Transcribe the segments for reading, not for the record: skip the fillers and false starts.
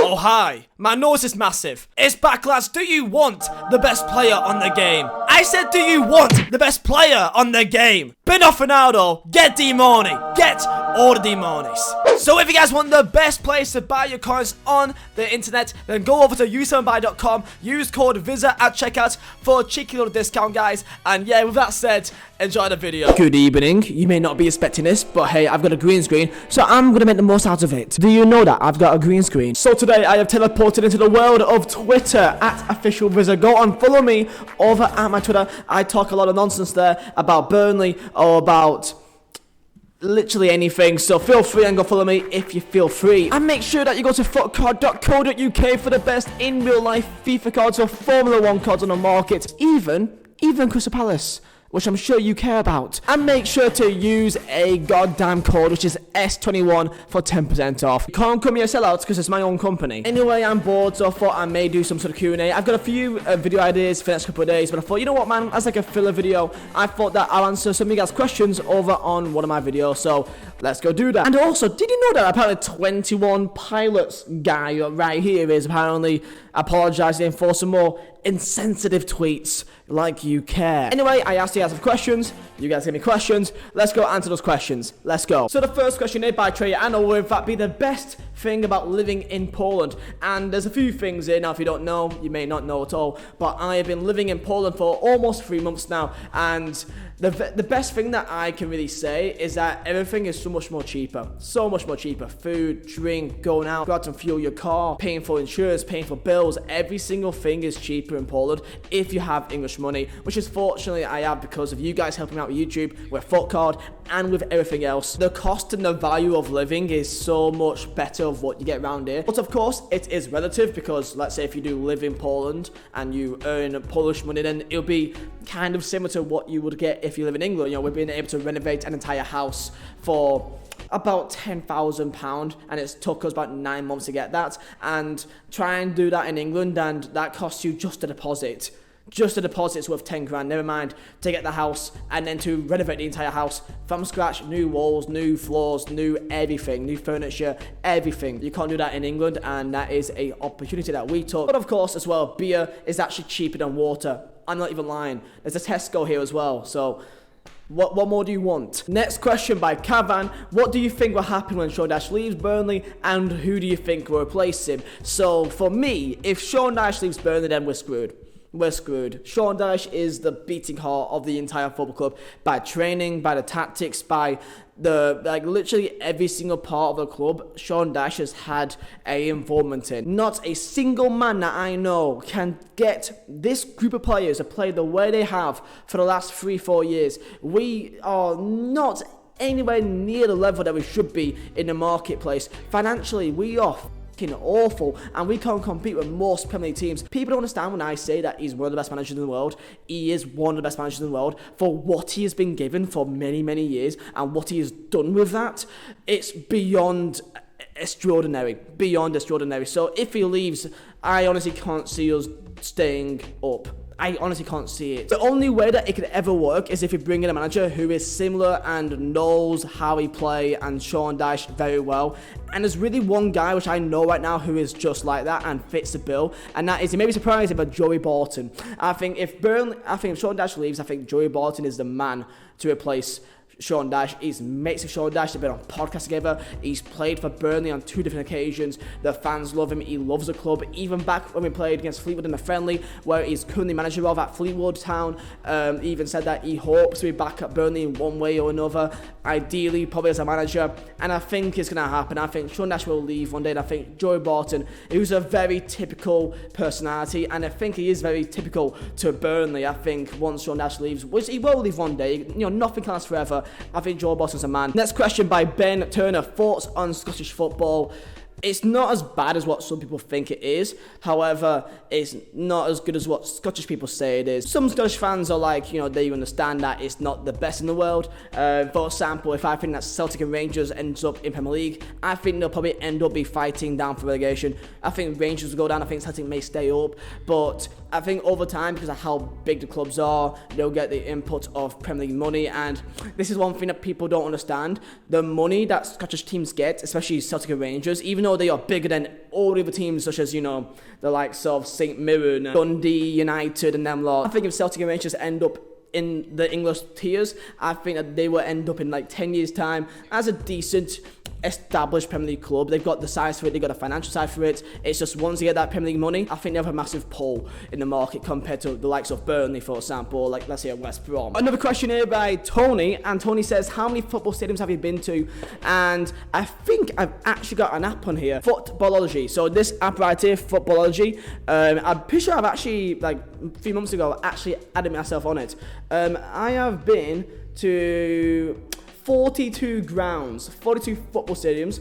Oh hi, my nose is massive. It's back, lads. Do you want the best player on the game? I said, do you want the best player on the game? Bin off Ronaldo, get D-Money, get all the D-Monies. So if you guys want the best place to buy your coins on the internet, then go over to u7buy.com, use code Vizeh at checkout for a cheeky little discount, guys. And yeah, with that said, enjoy the video. Good evening. You may not be expecting this, but hey, I've got a green screen, so I'm gonna make the most out of it. Do you know that I've got a green screen? So today I have teleported into the world of Twitter at official Vizeh. Go and follow me over at my Twitter. I talk a lot of nonsense there about Burnley or about literally anything, so feel free and go follow me if you feel free. And make sure that you go to footcard.co.uk for the best in real life FIFA cards or Formula 1 cards on the market, even Crystal Palace, which I'm sure you care about. And make sure to use a goddamn code, which is S21 for 10% off. You can't come here sellouts because it's my own company. Anyway, I'm bored, so I thought I may do some sort of Q&A. I've got a few video ideas for the next couple of days, but I thought, you know what, man, as like a filler video, I thought that I'll answer some of you guys' questions over on one of my videos, so let's go do that. And also, did you know that apparently 21 Pilots guy right here is apparently apologizing for some more insensitive tweets like you care. Anyway, I asked you guys some questions. You guys gave me questions. Let's go answer those questions. Let's go. So the first question is by Trey, and will in fact be the best thing about living in Poland. And there's a few things here. Now, if you don't know, you may not know at all, but I have been living in Poland for almost 3 months now, and the best thing that I can really say is that everything is so much more cheaper. So much more cheaper. Food, drink, going out, go out and fuel your car, paying for insurance, paying for bills. Every single thing is cheaper in Poland if you have English money, which is fortunately I have because of you guys helping me out with YouTube, with Footcard, and with everything else. The cost and the value of living is so much better of what you get around here. But of course, it is relative because let's say if you do live in Poland and you earn Polish money, then it'll be kind of similar to what you would get if you live in England. You know, we've been able to renovate an entire house for about £10,000, and it's took us about 9 months to get that. And try and do that in England, and that costs you just a deposit. Just a deposit's worth 10 grand, never mind to get the house and then to renovate the entire house from scratch, new walls, new floors, new everything, new furniture, everything. You can't do that in England, and that is a opportunity that we took. But of course, as well, beer is actually cheaper than water. I'm not even lying. There's a Tesco here as well, so what more do you want? Next question by Cavan. What do you think will happen when Sean Dyche leaves Burnley, and who do you think will replace him? So for me, if Sean Dyche leaves Burnley, then we're screwed. We're screwed. Sean Dyche is the beating heart of the entire football club by training, by the tactics, by the literally every single part of the club. Sean Dyche has had a involvement in. Not a single man that I know can get this group of players to play the way they have for the last 3-4 years. We are not anywhere near the level that we should be in the marketplace. Financially, we are awful, and we can't compete with most Premier League teams. People don't understand when I say that he's one of the best managers in the world. He is one of the best managers in the world for what he has been given for many years and what he has done with that. It's beyond extraordinary. So if he leaves, I honestly can't see us staying up. I honestly can't see it. The only way that it could ever work is if you bring in a manager who is similar and knows how he play and Sean Dyche very well. And there's really one guy which I know right now who is just like that and fits the bill, and that is, he may be surprised, but Joey Barton. I think if Sean Dyche leaves, I think Joey Barton is the man to replace Sean Dyche. He's mates with Sean Dyche. They've been on podcasts together. He's played for Burnley on 2 different occasions. The fans love him. He loves the club. Even back when we played against Fleetwood in the friendly, where he's currently manager of at Fleetwood Town, he even said that he hopes to be back at Burnley in one way or another, ideally probably as a manager, and I think it's going to happen. I think Sean Dyche will leave one day, and I think Joey Barton, who's a very typical personality, and I think he is very typical to Burnley. I think once Sean Dyche leaves, which he will leave one day, you know, nothing can last forever, I think Joe Barton's a man. Next question by Ben Turner. Thoughts on Scottish football? It's not as bad as what some people think it is. However, it's not as good as what Scottish people say it is. Some Scottish fans are like, you know, they understand that it's not the best in the world. For example, if I think that Celtic and Rangers ends up in Premier League, I think they'll probably end up be fighting down for relegation. I think Rangers will go down. I think Celtic may stay up. But I think over time, because of how big the clubs are, they'll get the input of Premier League money. And this is one thing that people don't understand. The money that Scottish teams get, especially Celtic and Rangers, even know they are bigger than all the other teams, such as, you know, the likes of St Mirren, Dundee United, and them lot. I think if Celtic and Rangers end up in the English tiers, I think that they will end up in like 10 years' time as a decent established Premier League club. They've got the size for it, they've got a financial side for it. It's just once they get that Premier League money, I think they have a massive pull in the market compared to the likes of Burnley, for example, or like let's say West Brom. Another question here by Tony, and Tony says, how many football stadiums have you been to? And I think I've actually got an app on here, Footballology. So this app right here, Footballology, I'm pretty sure I've actually, like a few months ago, actually added myself on it. I have been to 42 grounds, 42 football stadiums.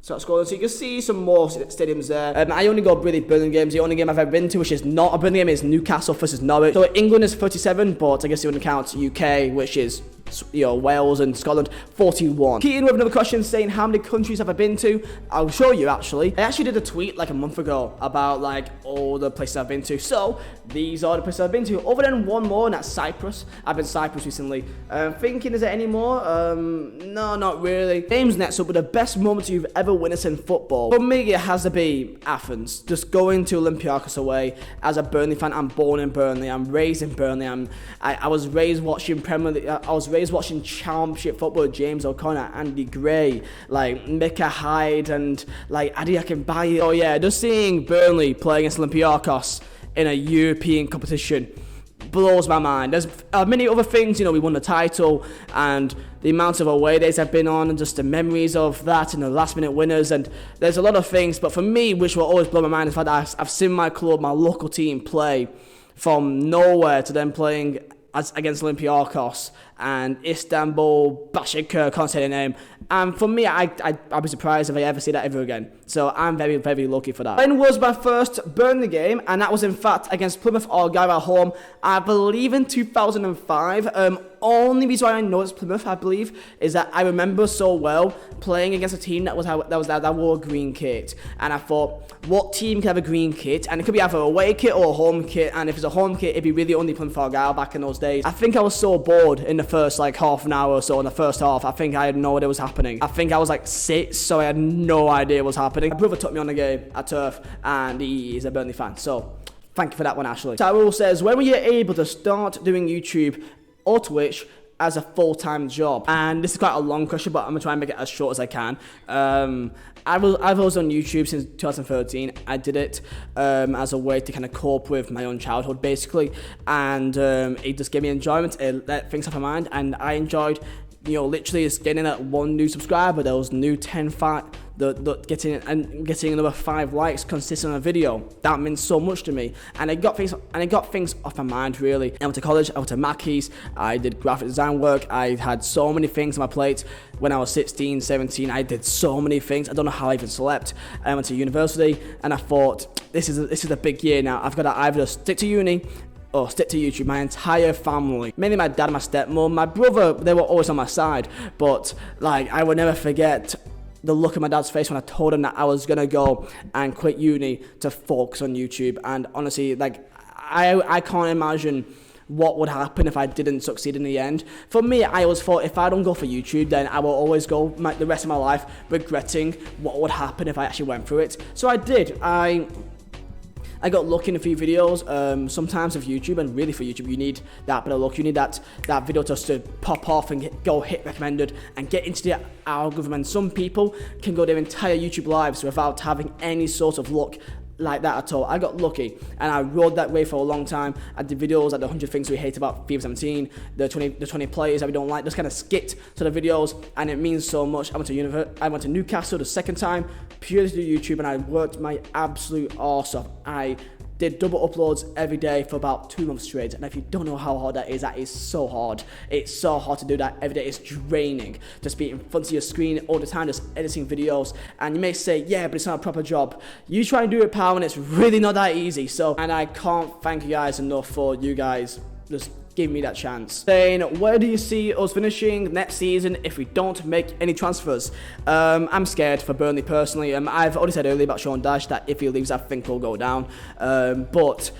Start scrolling, so you can see some more stadiums there. I only go really Burnley games. The only game I've ever been to, which is not a Burnley game, is Newcastle versus Norwich. So England is 37, but I guess you wouldn't count UK, which is, you know, Wales and Scotland, 41. Keaton with another question saying, how many countries have I been to? I'll show you actually. I actually did a tweet like a month ago about like all the places I've been to. So these are the places I've been to, other than one more, and that's Cyprus. I've been to Cyprus recently. Thinking, is there any more? No, not really. Games next up, but the best moments you've ever witnessed in football. For me, it has to be Athens. Just going to Olympiacos away. As a Burnley fan, I'm born in Burnley. I'm raised in Burnley. I was raised watching Premier League. I was raised watching Championship football, James O'Connor, Andy Gray, like Micah Hyde, and like Adi Akinbaye. Oh yeah, just seeing Burnley play against Olympiacos in a European competition blows my mind. There's many other things, you know, we won the title, and the amount of away days I've been on, and just the memories of that, and the last minute winners, and there's a lot of things, but for me, which will always blow my mind, is the fact that I've seen my club, my local team, play from nowhere to them playing against Olympiacos and Istanbul, Başakşehir, can't say the name. And for me, I'd be surprised if I ever see that ever again. So I'm very, very lucky for that. When was my first Burnley game? And that was in fact against Plymouth Argyle at home, I believe in 2005. Only reason why I know it's Plymouth, I believe, is that I remember so well playing against a team that wore a green kit, and I thought, what team can have a green kit? And it could be either a away kit or a home kit, and if it's a home kit, it'd be really only Plymouth Argyle back in those days. I think I was so bored in the first like half an hour or so in the first half. I think I had no idea what was happening. I think I was like 6, so I had no idea what was happening. My brother took me on the game at Turf, and he is a Burnley fan, so thank you for that one, Ashley. Tyrell says, when were you able to start doing YouTube or Twitch as a full-time job? And this is quite a long question, but I'm gonna try and make it as short as I can. I've always done YouTube since 2013. I did it as a way to kind of cope with my own childhood, basically, and it just gave me enjoyment. It let things off my mind, and I enjoyed, you know, literally just getting that one new subscriber, those new 10 getting another 5 likes consistent on a video. That means so much to me, and it got things off my mind, really. I went to college, I went to Mackey's, I did graphic design work, I had so many things on my plate. When I was 16, 17, I did so many things. I don't know how I even slept. I went to university, and I thought, this is a big year now. I've got to either stick to uni or stick to YouTube. My entire family, mainly my dad and my stepmom, my brother, they were always on my side, but like I would never forget the look on my dad's face when I told him that I was gonna go and quit uni to focus on YouTube. And honestly, like I can't imagine what would happen if I didn't succeed in the end. For me, I always thought if I don't go for YouTube, then I will always go the rest of my life regretting what would happen if I actually went through it. So I did. I got lucky in a few videos. Sometimes with YouTube, and really for YouTube, you need that bit of luck. You need that video just to pop off and go hit recommended and get into the algorithm. And some people can go their entire YouTube lives without having any sort of luck like that at all. I got lucky, and I rode that way for a long time. I did videos like the 100 things we hate about FIFA 17, the 20 players that we don't like, just kind of skipped to the videos, and it means so much. I went to Newcastle the second time purely to do YouTube, and I worked my absolute arse off. I did double uploads every day for about 2 months straight, and if you don't know how hard that is so hard. It's so hard to do that every day. It's draining. Just be in front of your screen all the time, just editing videos, and you may say, yeah, but it's not a proper job. You try and do it, pal, and it's really not that easy. So, and I can't thank you guys enough for you guys just give me that chance. Saying, where do you see us finishing next season if we don't make any transfers? I'm scared for Burnley personally. I've already said earlier about Sean Dyche that if he leaves, I think we'll go down. But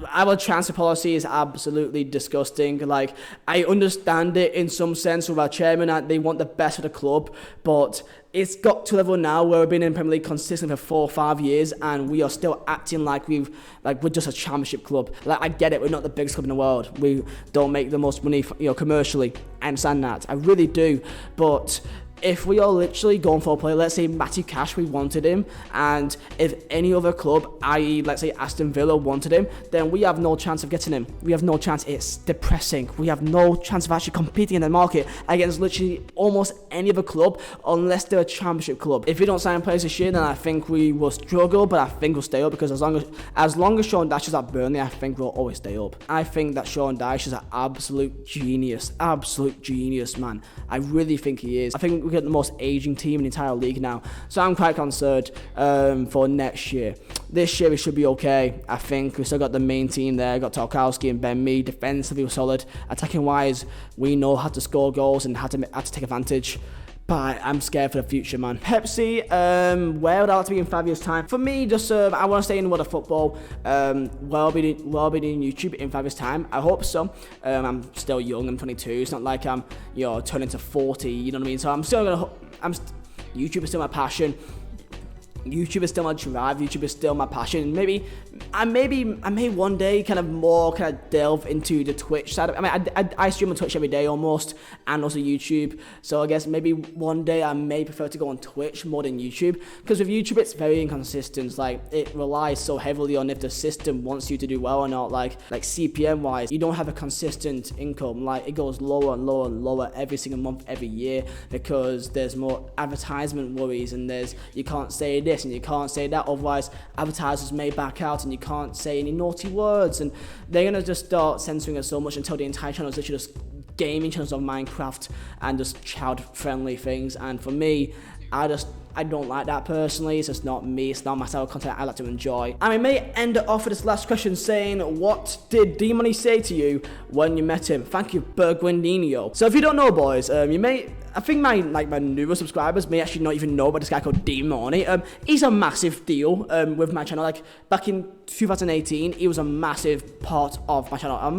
our transfer policy is absolutely disgusting. Like, I understand it in some sense with our chairman and they want the best for the club, but it's got to a level now where we've been in Premier League consistently for 4 or 5 years and we are still acting like we're just a championship club. Like, I get it, we're not the biggest club in the world. We don't make the most money, commercially. I understand that. I really do. But if we are literally going for a player, let's say Matthew Cash, we wanted him, and if any other club, i.e. let's say Aston Villa, wanted him, then we have no chance of getting him. We have no chance. It's depressing. We have no chance of actually competing in the market against literally almost any other club unless they're a championship club. If we don't sign players this year, then I think we will struggle, but I think we'll stay up because as long as Sean Dyche is at Burnley, I think we'll always stay up. I think that Sean Dyche is an absolute genius, man. I really think he is. I think we get the most aging team in the entire league now, so I'm quite concerned for next year. This year we should be okay. I think we still got the main team there. Got Tarkowski and Ben Mee. Defensively we're solid. Attacking wise, we know how to score goals and how to take advantage. But I'm scared for the future, man. Pepsi, where would I like to be in 5 years' time? For me, just I want to stay in the world of football. Well, be doing YouTube in 5 years' time. I hope so. I'm still young. I'm 22. It's not like I'm turning to 40. You know what I mean? So I'm still YouTube is still my passion. YouTube is still my drive. YouTube is still my passion. I may one day kind of delve into the Twitch side. I mean, I stream on Twitch every day almost, and also YouTube. So I guess maybe one day I may prefer to go on Twitch more than YouTube, because with YouTube it's very inconsistent. Like, it relies so heavily on if the system wants you to do well or not. Like CPM wise, you don't have a consistent income. Like, it goes lower and lower and lower every single month, every year, because there's more advertisement worries and you can't say this and you can't say that, otherwise advertisers may back out and you can't say any naughty words, and they're gonna just start censoring us so much until the entire channel is literally just gaming channels of Minecraft and just child friendly things. And for me, I don't like that personally. It's just not me. It's not my style of content I like to enjoy. And we may end it off with this last question saying, what did D-Money say to you when you met him? Thank you, Berguindino. So if you don't know, boys, I think my newer subscribers may actually not even know about this guy called D-Money. He's a massive deal with my channel. Like, back in 2018, he was a massive part of my channel.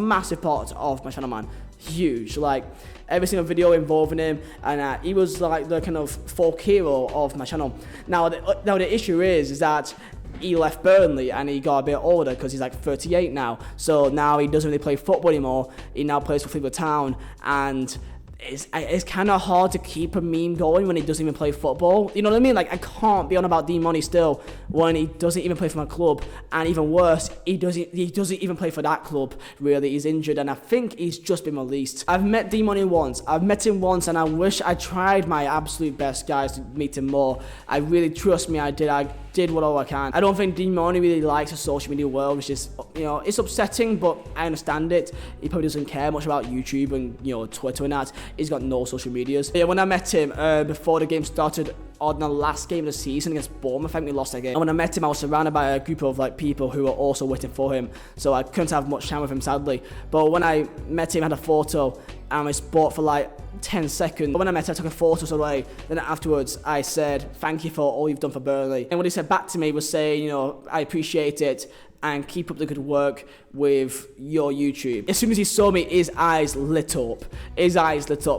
Man. Huge. Like, every single video involving him, and he was like the kind of folk hero of my channel. Now the issue is that he left Burnley and he got a bit older because he's like 38 now. So now he doesn't really play football anymore. He now plays for Fleetwood Town, and it's kind of hard to keep a meme going when he doesn't even play football. You know what I mean? Like, I can't be on about D-Money still when he doesn't even play for my club, and even worse, he doesn't even play for that club. Really, he's injured, and I think he's just been released. I've met D-Money once. And I wish I tried my absolute best, guys, to meet him more. I really, trust me, I did what all I can. I don't think D-Money really likes the social media world, which is, it's upsetting, but I understand it. He probably doesn't care much about YouTube and, Twitter and that. He's got no social medias. Yeah, when I met him before the game started on the last game of the season against Bournemouth, I think we lost that game. And when I met him, I was surrounded by a group of people who were also waiting for him, so I couldn't have much time with him, sadly. But when I met him, I had a photo, and we spoke for 10 seconds. But when I met him, I took a photo away. Then afterwards, I said, thank you for all you've done for Burnley. And what he said back to me was saying, I appreciate it, and keep up the good work with your YouTube. As soon as he saw me, his eyes lit up.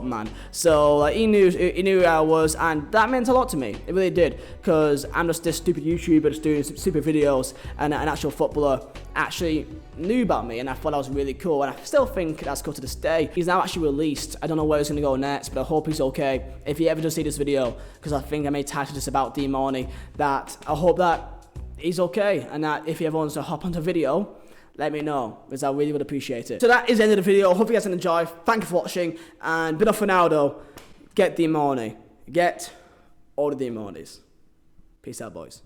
Man. So he knew who I was, and that meant a lot to me. It really did, because I'm just this stupid YouTuber just doing stupid videos, and an actual footballer actually knew about me, and I thought that was really cool, and I still think that's cool to this day. He's now actually released. I don't know where he's gonna go next, but I hope he's okay. If he ever does see this video, because I think I made title this about D-Money, that I hope that he's okay, and that if he ever wants to hop onto video, let me know, because I really would appreciate it. So that is the end of the video. Hope you guys enjoy. Thank you for watching, and bit off for now though. Get D-Money. Get all the D-Monies. Peace out, boys.